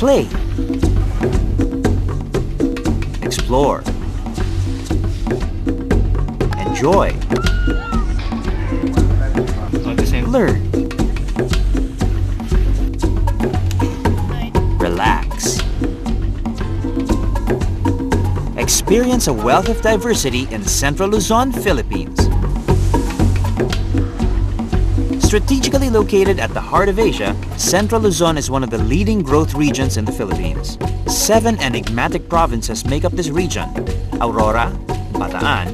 Play. Explore. Enjoy. Learn. Relax. Experience a wealth of diversity in Central Luzon, Philippines. Strategically located at the heart of Asia, Central Luzon is one of the leading growth regions in the Philippines. 7 enigmatic provinces make up this region: Aurora, Bataan,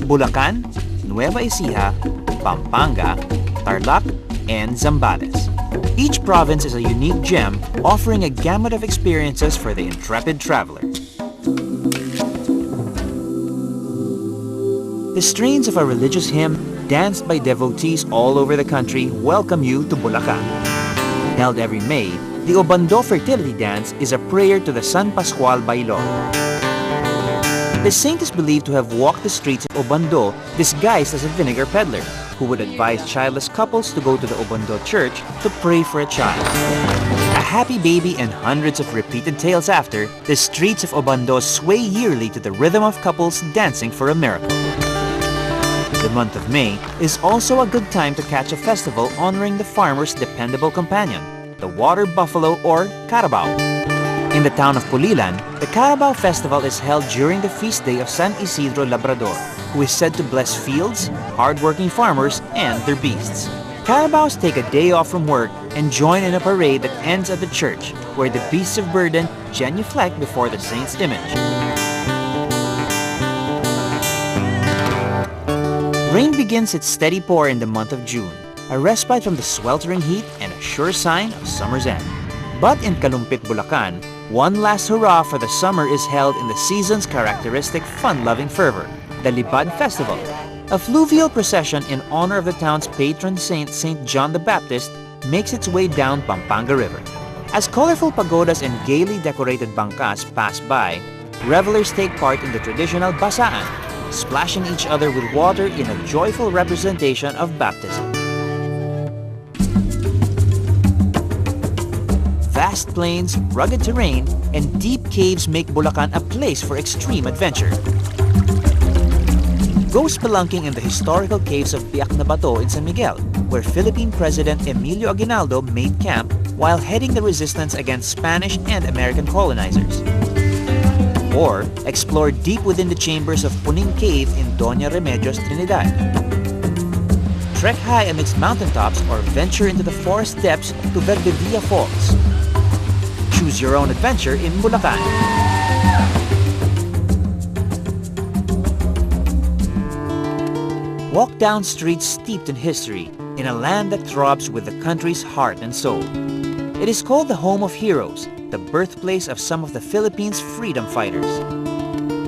Bulakan, Nueva Ecija, Pampanga, Tarlac, and Zambales. Each province is a unique gem, offering a gamut of experiences for the intrepid traveler. The strains of a religious hymn, danced by devotees all over the country, welcome you to Bulakan. Held every May, the Obando Fertility Dance is a prayer to the San Pascual Bailor. The saint is believed to have walked the streets of Obando disguised as a vinegar peddler, who would advise childless couples to go to the Obando church to pray for a child. A happy baby and hundreds of repeated tales after, the streets of Obando sway yearly to the rhythm of couples dancing for a miracle. The month of May is also a good time to catch a festival honoring the farmer's dependable companion, the water buffalo or Carabao. In the town of Pulilan, the Carabao Festival is held during the feast day of San Isidro Labrador, who is said to bless fields, hard-working farmers, and their beasts. Carabaos take a day off from work and join in a parade that ends at the church, where the beasts of burden genuflect before the saint's image. Rain begins its steady pour in the month of June, a respite from the sweltering heat and a sure sign of summer's end. But in Kalumpit, Bulacan, one last hurrah for the summer is held in the season's characteristic fun-loving fervor, the Lipad Festival, a fluvial procession in honor of the town's patron saint, St. John the Baptist, makes its way down Pampanga River. As colorful pagodas and gaily decorated bangkas pass by, revelers take part in the traditional basaan, splashing each other with water in a joyful representation of baptism. Vast plains, rugged terrain, and deep caves make Bulacan a place for extreme adventure. Go spelunking in the historical caves of Biak na Bato in San Miguel, where Philippine President Emilio Aguinaldo made camp while heading the resistance against Spanish and American colonizers. Or explore deep within the chambers of Puning Cave in Doña Remedios, Trinidad. Trek high amidst mountaintops or venture into the forest depths to Verdevilla Falls. Choose your own adventure in Bulacan. Walk down streets steeped in history, in a land that throbs with the country's heart and soul. It is called the home of heroes, the birthplace of some of the Philippines' freedom fighters.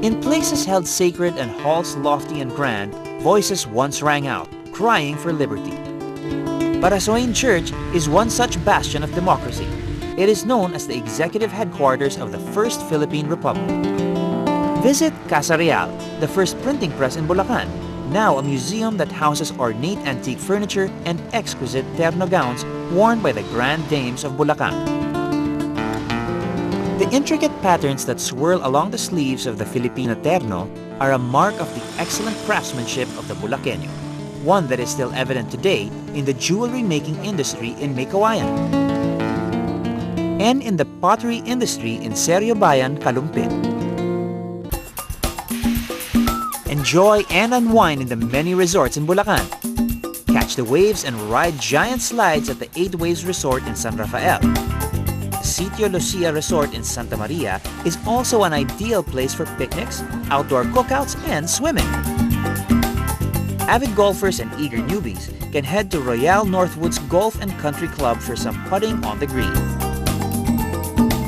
In places held sacred and halls lofty and grand, voices once rang out, crying for liberty. Parasoin Church is one such bastion of democracy. It is known as the executive headquarters of the First Philippine Republic. Visit Casa Real, the first printing press in Bulacan, now a museum that houses ornate antique furniture and exquisite terno gowns worn by the grand dames of Bulacan. The intricate patterns that swirl along the sleeves of the Filipino terno are a mark of the excellent craftsmanship of the Bulaqueño, one that is still evident today in the jewelry-making industry in Maykawayan and in the pottery industry in Serio Bayan, Kalumpit. Enjoy and unwind in the many resorts in Bulacan. Catch the waves and ride giant slides at the 8 Waves Resort in San Rafael. The Sitio Lucia Resort in Santa Maria is also an ideal place for picnics, outdoor cookouts, and swimming. Avid golfers and eager newbies can head to Royale Northwoods Golf and Country Club for some putting on the green.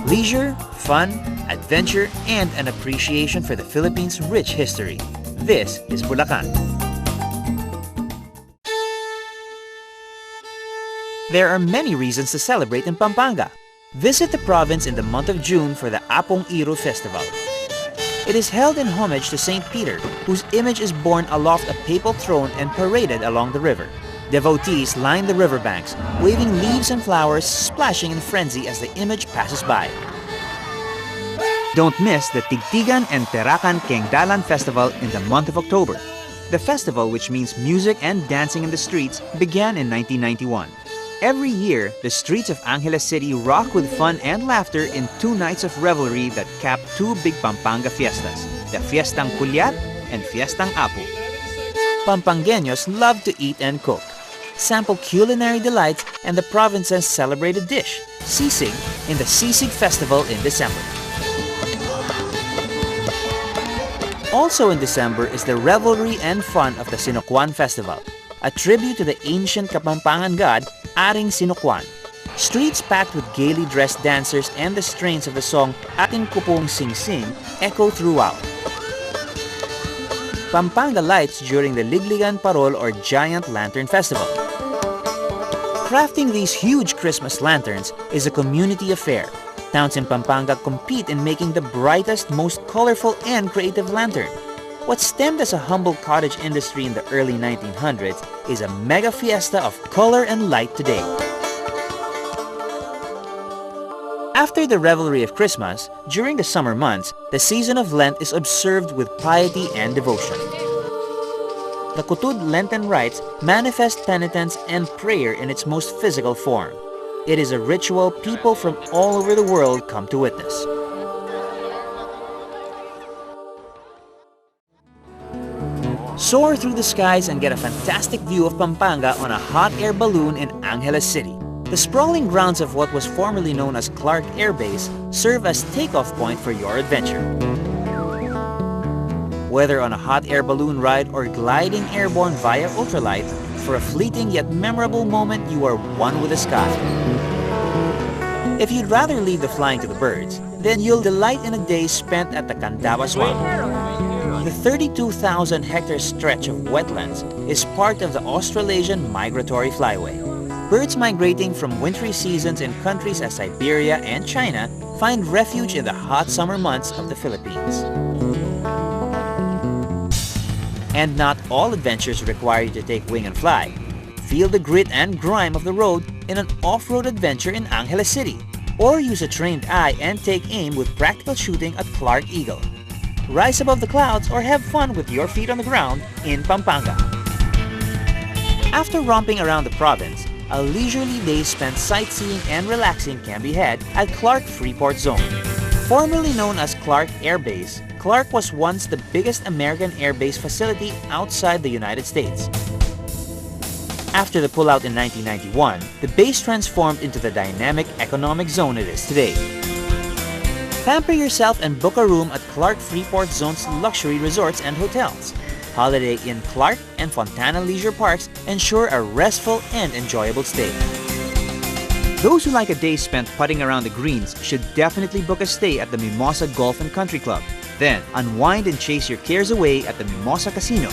Leisure, fun, adventure, and an appreciation for the Philippines' rich history. This is Bulacan. There are many reasons to celebrate in Pampanga. Visit the province in the month of June for the Apong Iru Festival. It is held in homage to St. Peter, whose image is borne aloft a papal throne and paraded along the river. Devotees line the riverbanks, waving leaves and flowers, splashing in frenzy as the image passes by. Don't miss the Tigtigan and Terakan Kengdalan Festival in the month of October. The festival, which means music and dancing in the streets, began in 1991. Every year, the streets of Angeles City rock with fun and laughter in 2 nights of revelry that cap 2 big Pampanga fiestas, the Fiestang Kulyat and Fiestang Apu. Pampangueños love to eat and cook, sample culinary delights and the province's celebrated dish, sisig, in the Sisig Festival in December. Also in December is the revelry and fun of the Sinokwan Festival, a tribute to the ancient Kapampangan god Aring Sinokwan. Streets packed with gaily dressed dancers and the strains of the song Ating Kupong Sing Sing echo throughout. Pampanga lights during the Ligligan Parol or Giant Lantern Festival. Crafting these huge Christmas lanterns is a community affair. Towns in Pampanga compete in making the brightest, most colorful and creative lantern. What stemmed as a humble cottage industry in the early 1900s is a mega fiesta of color and light today. After the revelry of Christmas, during the summer months, the season of Lent is observed with piety and devotion. The Kutud Lenten rites manifest penitence and prayer in its most physical form. It is a ritual people from all over the world come to witness. Soar through the skies and get a fantastic view of Pampanga on a hot air balloon in Angeles City. The sprawling grounds of what was formerly known as Clark Air Base serve as takeoff point for your adventure. Whether on a hot air balloon ride or gliding airborne via ultralight, for a fleeting yet memorable moment you are one with the sky. If you'd rather leave the flying to the birds, then you'll delight in a day spent at the Candawa Swamp. The 32,000-hectare stretch of wetlands is part of the Australasian Migratory Flyway. Birds migrating from wintry seasons in countries as Siberia and China find refuge in the hot summer months of the Philippines. And not all adventures require you to take wing and fly. Feel the grit and grime of the road in an off-road adventure in Angeles City, or use a trained eye and take aim with practical shooting at Clark Eagle. Rise above the clouds or have fun with your feet on the ground in Pampanga. After romping around the province, a leisurely day spent sightseeing and relaxing can be had at Clark Freeport Zone. Formerly known as Clark Air Base, Clark was once the biggest American air base facility outside the United States. After the pullout in 1991, the base transformed into the dynamic economic zone it is today. Pamper yourself and book a room at Clark Freeport Zone's luxury resorts and hotels. Holiday Inn Clark and Fontana Leisure Parks ensure a restful and enjoyable stay. Those who like a day spent putting around the greens should definitely book a stay at the Mimosa Golf and Country Club. Then, unwind and chase your cares away at the Mimosa Casino.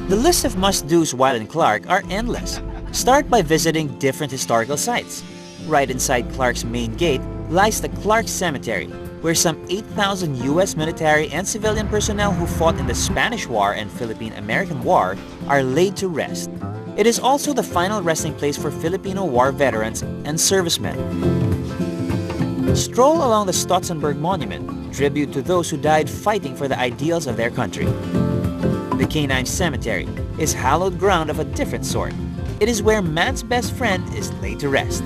The list of must-dos while in Clark are endless. Start by visiting different historical sites. Right inside Clark's main gate lies the Clark Cemetery, where some 8,000 U.S. military and civilian personnel who fought in the Spanish War and Philippine-American War are laid to rest. It is also the final resting place for Filipino war veterans and servicemen. Stroll along the Stotzenberg Monument, tribute to those who died fighting for the ideals of their country. The Canine Cemetery is hallowed ground of a different sort. It is where man's best friend is laid to rest.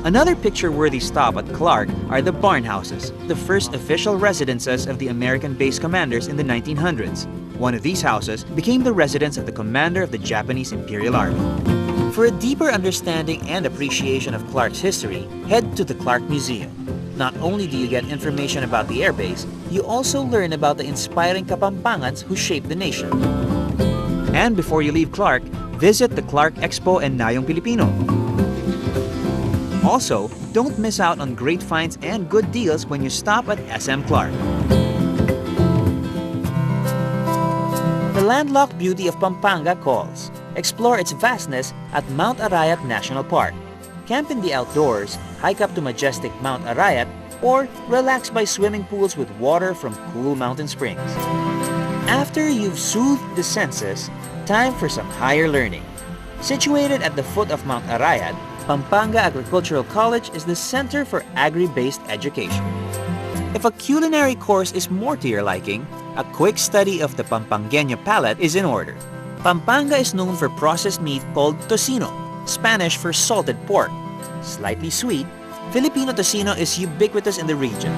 Another picture-worthy stop at Clark are the barn houses, the first official residences of the American base commanders in the 1900s. One of these houses became the residence of the commander of the Japanese Imperial Army. For a deeper understanding and appreciation of Clark's history, head to the Clark Museum. Not only do you get information about the airbase, you also learn about the inspiring Kapampangans who shaped the nation. And before you leave Clark, visit the Clark Expo and Nayong Pilipino. Also, don't miss out on great finds and good deals when you stop at SM Clark. The landlocked beauty of Pampanga calls. Explore its vastness at Mount Arayat National Park. Camp in the outdoors, hike up to majestic Mount Arayat, or relax by swimming pools with water from cool mountain springs. After you've soothed the senses, time for some higher learning. Situated at the foot of Mount Arayat, Pampanga Agricultural College is the center for agri-based education. If a culinary course is more to your liking, a quick study of the Pampangueño palate is in order. Pampanga is known for processed meat called tocino, Spanish for salted pork. Slightly sweet, Filipino tocino is ubiquitous in the region.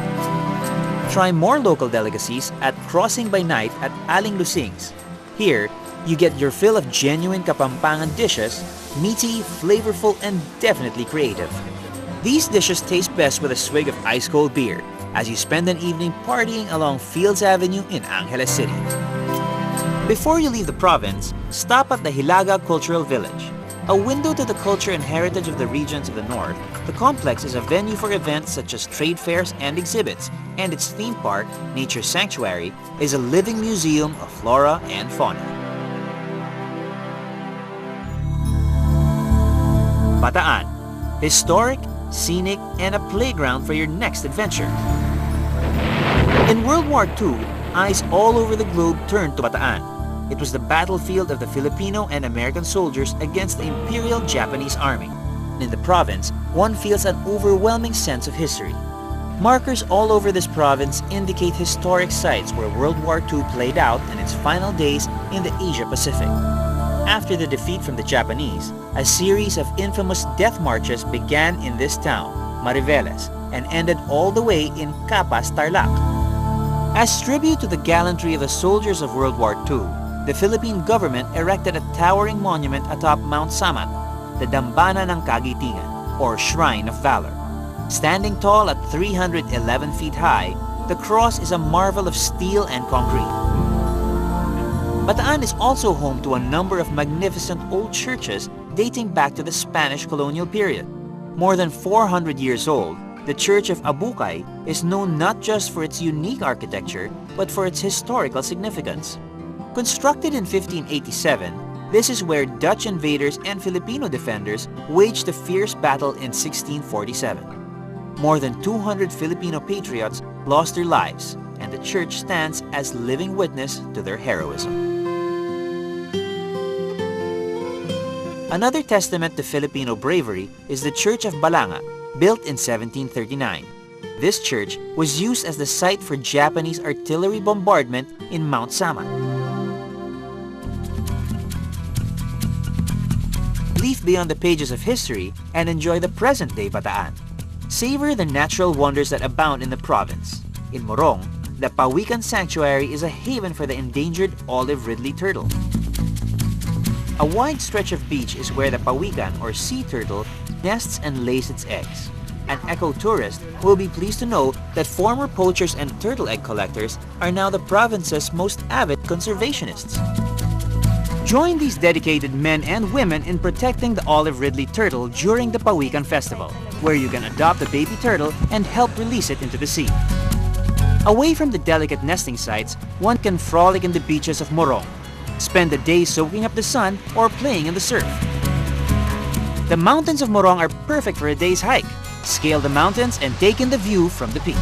Try more local delicacies at Crossing by Night at Aling Lusing's. Here, you get your fill of genuine Kapampangan dishes, meaty, flavorful, and definitely creative. These dishes taste best with a swig of ice-cold beer as you spend an evening partying along Fields Avenue in Angeles City. Before you leave the province, stop at the Hilaga Cultural Village. A window to the culture and heritage of the regions of the north, the complex is a venue for events such as trade fairs and exhibits, and its theme park, Nature Sanctuary, is a living museum of flora and fauna. Bataan, historic, scenic, and a playground for your next adventure. In World War II, eyes all over the globe turned to Bataan. It was the battlefield of the Filipino and American soldiers against the Imperial Japanese Army. In the province, one feels an overwhelming sense of history. Markers all over this province indicate historic sites where World War II played out in its final days in the Asia Pacific. After the defeat from the Japanese, a series of infamous death marches began in this town, Mariveles, and ended all the way in Capas, Tarlac. As tribute to the gallantry of the soldiers of World War II, the Philippine government erected a towering monument atop Mount Samat, the Dambana ng Kagitingan, or Shrine of Valor. Standing tall at 311 feet high, the cross is a marvel of steel and concrete. Bataan is also home to a number of magnificent old churches dating back to the Spanish colonial period. More than 400 years old, the Church of Abukay is known not just for its unique architecture, but for its historical significance. Constructed in 1587, this is where Dutch invaders and Filipino defenders waged a fierce battle in 1647. More than 200 Filipino patriots lost their lives, and the church stands as living witness to their heroism. Another testament to Filipino bravery is the Church of Balanga, built in 1739. This church was used as the site for Japanese artillery bombardment in Mount Samat. Leaf beyond the pages of history and enjoy the present-day Bataan. Savor the natural wonders that abound in the province. In Morong, the Pawikan Sanctuary is a haven for the endangered olive ridley turtle. A wide stretch of beach is where the Pawikan or sea turtle nests and lays its eggs. An eco-tourist will be pleased to know that former poachers and turtle egg collectors are now the province's most avid conservationists. Join these dedicated men and women in protecting the olive ridley turtle during the Pawikan Festival, where you can adopt a baby turtle and help release it into the sea. Away from the delicate nesting sites, one can frolic in the beaches of Morong, spend the day soaking up the sun or playing in the surf. The mountains of Morong are perfect for a day's hike. Scale the mountains and take in the view from the peak.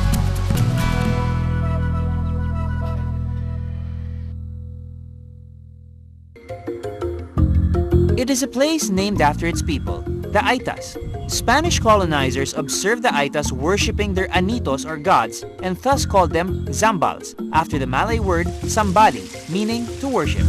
It is a place named after its people, the Aitas. Spanish colonizers observed the Aitas worshipping their anitos or gods and thus called them Zambales, after the Malay word sambali, meaning to worship.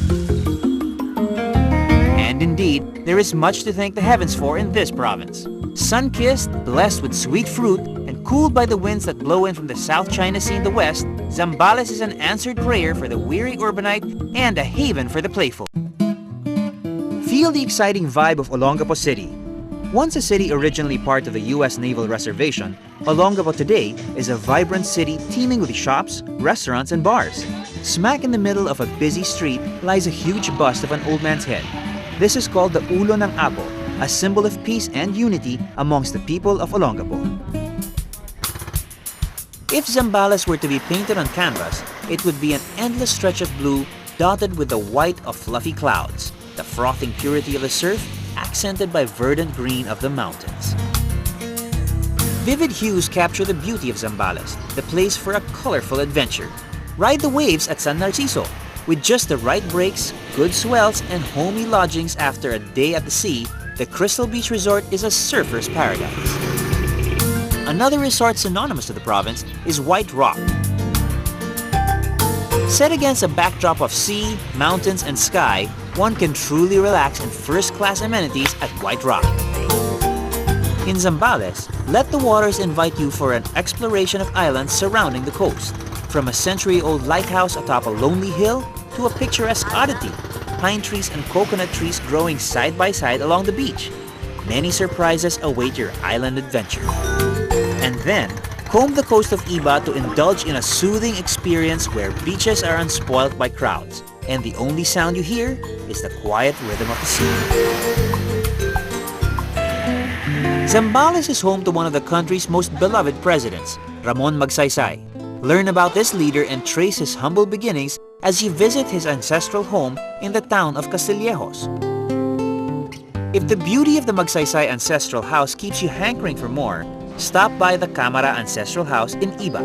And indeed, there is much to thank the heavens for in this province. Sun-kissed, blessed with sweet fruit, and cooled by the winds that blow in from the South China Sea in the west, Zambales is an answered prayer for the weary urbanite and a haven for the playful. Feel the exciting vibe of Olongapo City. Once a city originally part of the U.S. Naval Reservation, Olongapo today is a vibrant city teeming with shops, restaurants, and bars. Smack in the middle of a busy street lies a huge bust of an old man's head. This is called the Ulo ng Apo, a symbol of peace and unity amongst the people of Olongapo. If Zambales were to be painted on canvas, it would be an endless stretch of blue dotted with the white of fluffy clouds, the frothing purity of the surf accented by verdant green of the mountains. Vivid hues capture the beauty of Zambales, the place for a colorful adventure. Ride the waves at San Narciso. With just the right breaks, good swells, and homey lodgings after a day at the sea, the Crystal Beach Resort is a surfer's paradise. Another resort synonymous to the province is White Rock. Set against a backdrop of sea, mountains, and sky, one can truly relax in first-class amenities at White Rock. In Zambales, let the waters invite you for an exploration of islands surrounding the coast. From a century-old lighthouse atop a lonely hill to a picturesque oddity, pine trees and coconut trees growing side by side along the beach. Many surprises await your island adventure. And then, comb the coast of Iba to indulge in a soothing experience where beaches are unspoilt by crowds, and the only sound you hear is the quiet rhythm of the sea. Zambales is home to one of the country's most beloved presidents, Ramon Magsaysay. Learn about this leader and trace his humble beginnings as you visit his ancestral home in the town of Castillejos. If the beauty of the Magsaysay ancestral house keeps you hankering for more, stop by the Camara Ancestral House in Iba.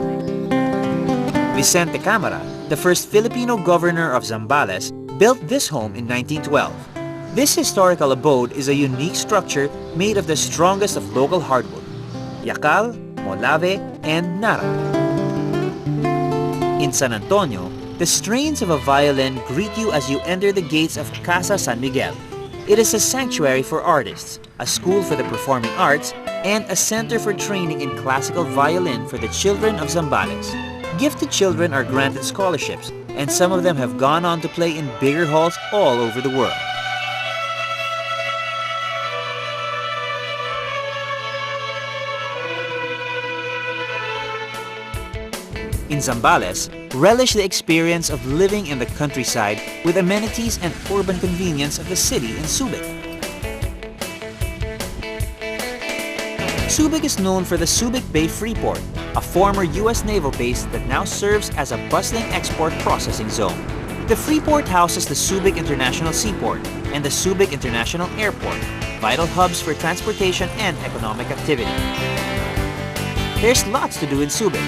Vicente Camara, the first Filipino governor of Zambales, built this home in 1912. This historical abode is a unique structure made of the strongest of local hardwood, yakal, molave, and nara. In San Antonio, the strains of a violin greet you as you enter the gates of Casa San Miguel. It is a sanctuary for artists, a school for the performing arts, and a center for training in classical violin for the children of Zambales. Gifted children are granted scholarships, and some of them have gone on to play in bigger halls all over the world. In Zambales, relish the experience of living in the countryside with amenities and urban convenience of the city in Subic. Subic is known for the Subic Bay Freeport, a former U.S. naval base that now serves as a bustling export processing zone. The Freeport houses the Subic International Seaport and the Subic International Airport, vital hubs for transportation and economic activity. There's lots to do in Subic.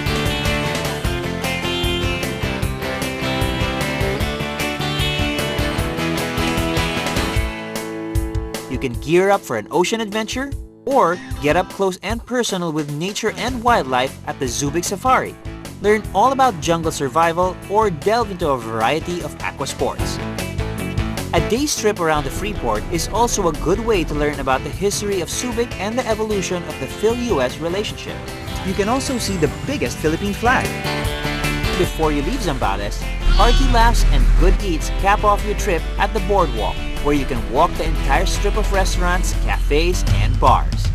You can gear up for an ocean adventure or get up close and personal with nature and wildlife at the Subic Safari. Learn all about jungle survival or delve into a variety of aqua sports. A day's trip around the Freeport is also a good way to learn about the history of Subic and the evolution of the Phil-US relationship. You can also see the biggest Philippine flag. Before you leave Zambales, hearty laughs and good eats cap off your trip at the boardwalk, where you can walk the entire strip of restaurants, cafes, and bars.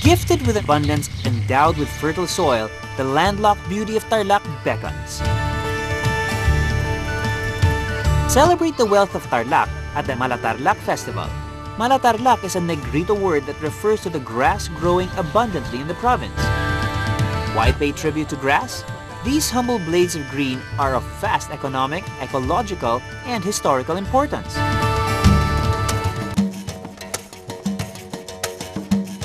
Gifted with abundance, endowed with fertile soil, the landlocked beauty of Tarlac beckons. Celebrate the wealth of Tarlac at the Malatarlac Festival. Malatarlac is a Negrito word that refers to the grass growing abundantly in the province. Why pay tribute to grass? These humble blades of green are of vast economic, ecological, and historical importance.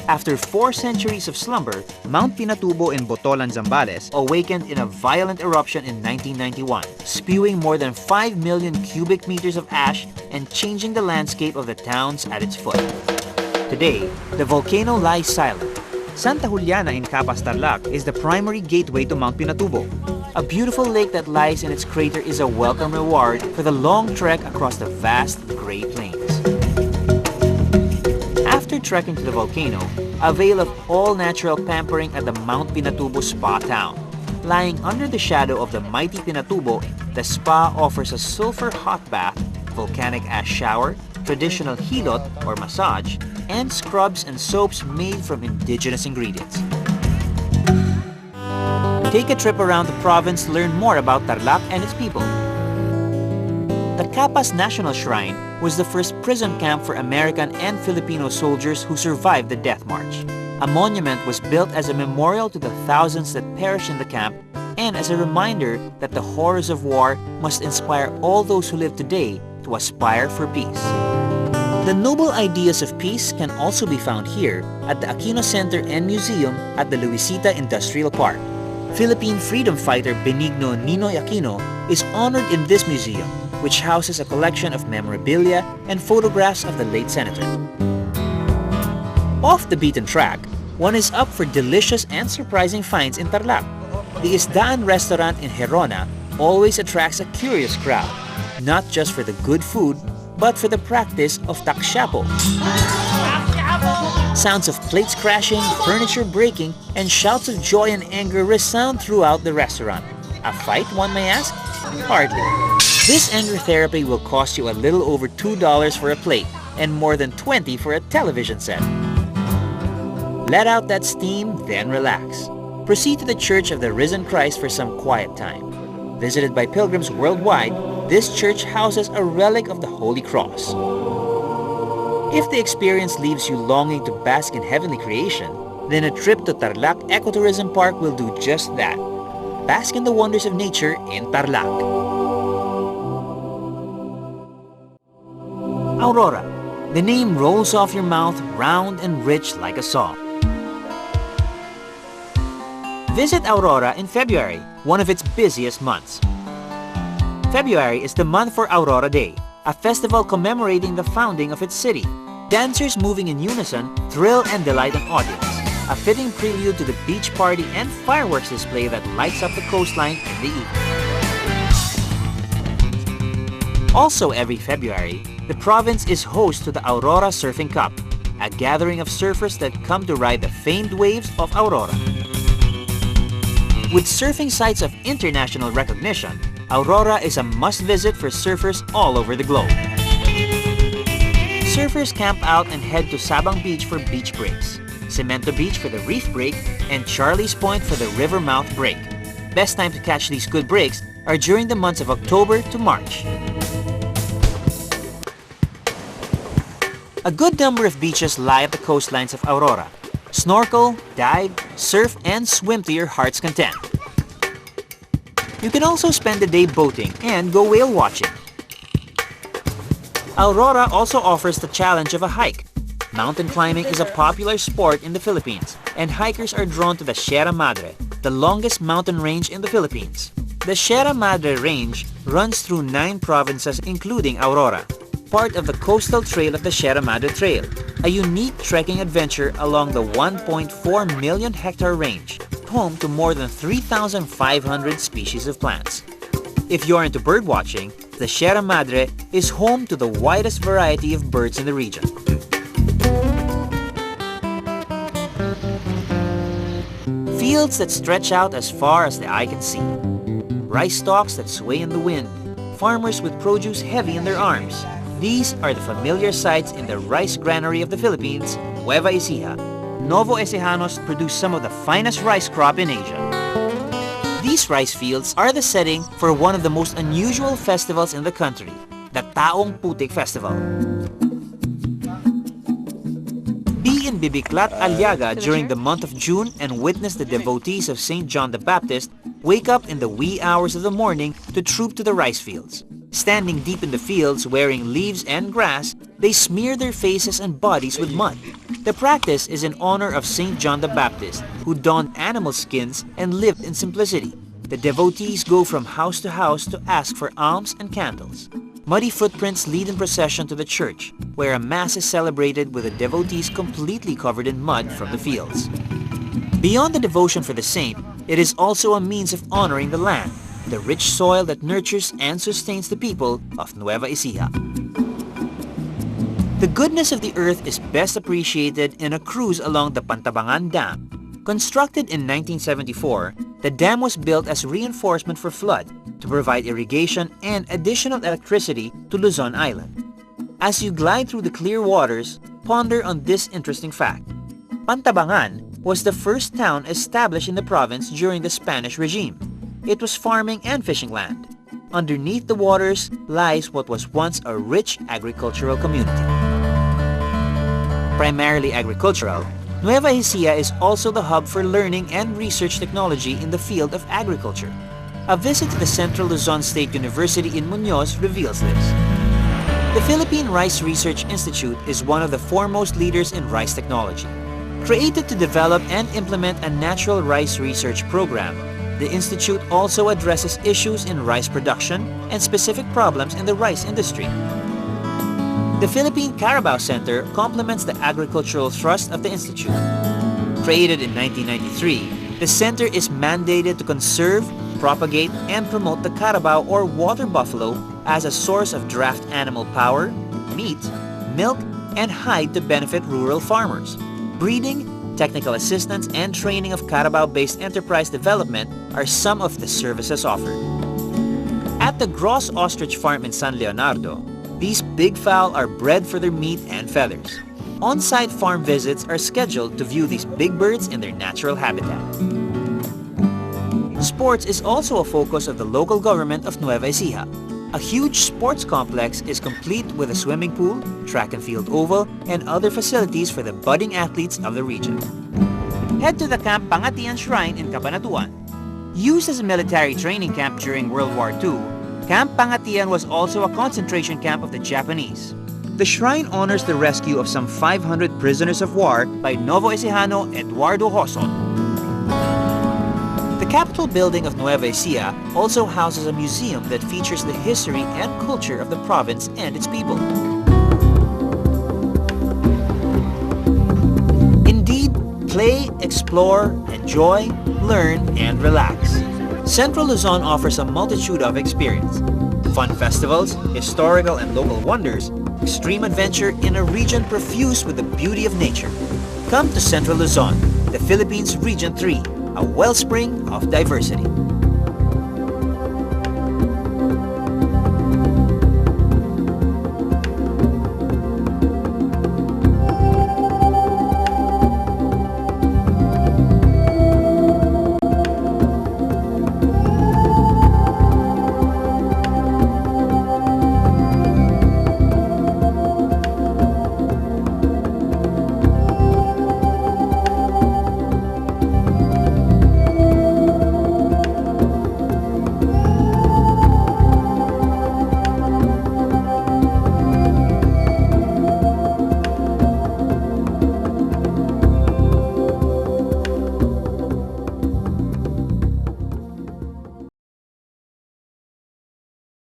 After 4 centuries of slumber, Mount Pinatubo in Botolan, Zambales awakened in a violent eruption in 1991, spewing more than 5 million cubic meters of ash and changing the landscape of the towns at its foot. Today, the volcano lies silent. Santa Juliana in Capas, Tarlac is the primary gateway to Mount Pinatubo. A beautiful lake that lies in its crater is a welcome reward for the long trek across the vast Gray Plains. After trekking to the volcano, avail of all-natural pampering at the Mount Pinatubo Spa Town. Lying under the shadow of the mighty Pinatubo, the spa offers a sulfur hot bath, volcanic ash shower, traditional hilot or massage, and scrubs and soaps made from indigenous ingredients. Take a trip around the province to learn more about Tarlac and its people. The Capas National Shrine was the first prison camp for American and Filipino soldiers who survived the Death March. A monument was built as a memorial to the thousands that perished in the camp and as a reminder that the horrors of war must inspire all those who live today to aspire for peace. The noble ideas of peace can also be found here at the Aquino Center and Museum at the Luisita Industrial Park. Philippine freedom fighter Benigno Ninoy Aquino is honored in this museum, which houses a collection of memorabilia and photographs of the late senator. Off the beaten track, one is up for delicious and surprising finds in Tarlac. The Isdaan restaurant in Gerona always attracts a curious crowd, not just for the good food, but for the practice of takshapo. Sounds of plates crashing, furniture breaking, and shouts of joy and anger resound throughout the restaurant. A fight, one may ask? Hardly. This anger therapy will cost you a little over $2 for a plate and more than $20 for a television set. Let out that steam, then relax. Proceed to the Church of the Risen Christ for some quiet time. Visited by pilgrims worldwide, this church houses a relic of the Holy Cross. If the experience leaves you longing to bask in heavenly creation, then a trip to Tarlac Ecotourism Park will do just that. Bask in the wonders of nature in Tarlac. Aurora. The name rolls off your mouth, round and rich like a song. Visit Aurora in February, one of its busiest months. February is the month for Aurora Day, a festival commemorating the founding of its city. Dancers moving in unison thrill and delight an audience, a fitting prelude to the beach party and fireworks display that lights up the coastline in the evening. Also every February, the province is host to the Aurora Surfing Cup, a gathering of surfers that come to ride the famed waves of Aurora. With surfing sites of international recognition, Aurora is a must-visit for surfers all over the globe. Surfers camp out and head to Sabang Beach for beach breaks, Cemento Beach for the reef break, and Charlie's Point for the river mouth break. Best time to catch these good breaks are during the months of October to March. A good number of beaches lie at the coastlines of Aurora. Snorkel, dive, surf, and swim to your heart's content. You can also spend the day boating and go whale watching. Aurora also offers the challenge of a hike. Mountain climbing is a popular sport in the Philippines, and hikers are drawn to the Sierra Madre, the longest mountain range in the Philippines. The Sierra Madre Range runs through 9 provinces including Aurora, part of the coastal trail of the Sierra Madre Trail, a unique trekking adventure along the 1.4 million hectare range, home to more than 3,500 species of plants. If you're into bird watching, the Sierra Madre is home to the widest variety of birds in the region. Fields that stretch out as far as the eye can see. Rice stalks that sway in the wind. Farmers with produce heavy in their arms. These are the familiar sights in the rice granary of the Philippines, Nueva Ecija. Novo Ecijanos produce some of the finest rice crop in Asia. These rice fields are the setting for one of the most unusual festivals in the country, the Taong Putik Festival. Be in Bibiclat, Aliaga during the month of June and witness the devotees of St. John the Baptist wake up in the wee hours of the morning to troop to the rice fields. Standing deep in the fields wearing leaves and grass, they smear their faces and bodies with mud. The practice is in honor of St. John the Baptist, who donned animal skins and lived in simplicity. The devotees go from house to house to ask for alms and candles. Muddy footprints lead in procession to the church, where a mass is celebrated with the devotees completely covered in mud from the fields. Beyond the devotion for the saint, it is also a means of honoring the land, the rich soil that nurtures and sustains the people of Nueva Ecija. The goodness of the earth is best appreciated in a cruise along the Pantabangan Dam. Constructed in 1974, the dam was built as reinforcement for flood to provide irrigation and additional electricity to Luzon Island. As you glide through the clear waters, ponder on this interesting fact. Pantabangan was the first town established in the province during the Spanish regime. It was farming and fishing land. Underneath the waters lies what was once a rich agricultural community. Primarily agricultural, Nueva Ecija is also the hub for learning and research technology in the field of agriculture. A visit to the Central Luzon State University in Muñoz reveals this. The Philippine Rice Research Institute is one of the foremost leaders in rice technology. Created to develop and implement a natural rice research program, the institute also addresses issues in rice production and specific problems in the rice industry. The Philippine Carabao Center complements the agricultural thrust of the institute. Created in 1993, the center is mandated to conserve, propagate, and promote the carabao or water buffalo as a source of draft animal power, meat, milk, and hide to benefit rural farmers. Breeding, technical assistance, and training of carabao-based enterprise development are some of the services offered. At the Gross Ostrich Farm in San Leonardo, these big fowl are bred for their meat and feathers. On-site farm visits are scheduled to view these big birds in their natural habitat. Sports is also a focus of the local government of Nueva Ecija. A huge sports complex is complete with a swimming pool, track and field oval, and other facilities for the budding athletes of the region. Head to the Camp Pangatian Shrine in Cabanatuan. Used as a military training camp during World War II, Camp Pangatian was also a concentration camp of the Japanese. The shrine honors the rescue of some 500 prisoners of war by Novo Ecijano Eduardo Hoson. The Capitol building of Nueva Ecija also houses a museum that features the history and culture of the province and its people. Indeed, play, explore, enjoy, learn, and relax. Central Luzon offers a multitude of experience. Fun festivals, historical and local wonders, extreme adventure in a region profuse with the beauty of nature. Come to Central Luzon, the Philippines Region 3, a wellspring of diversity.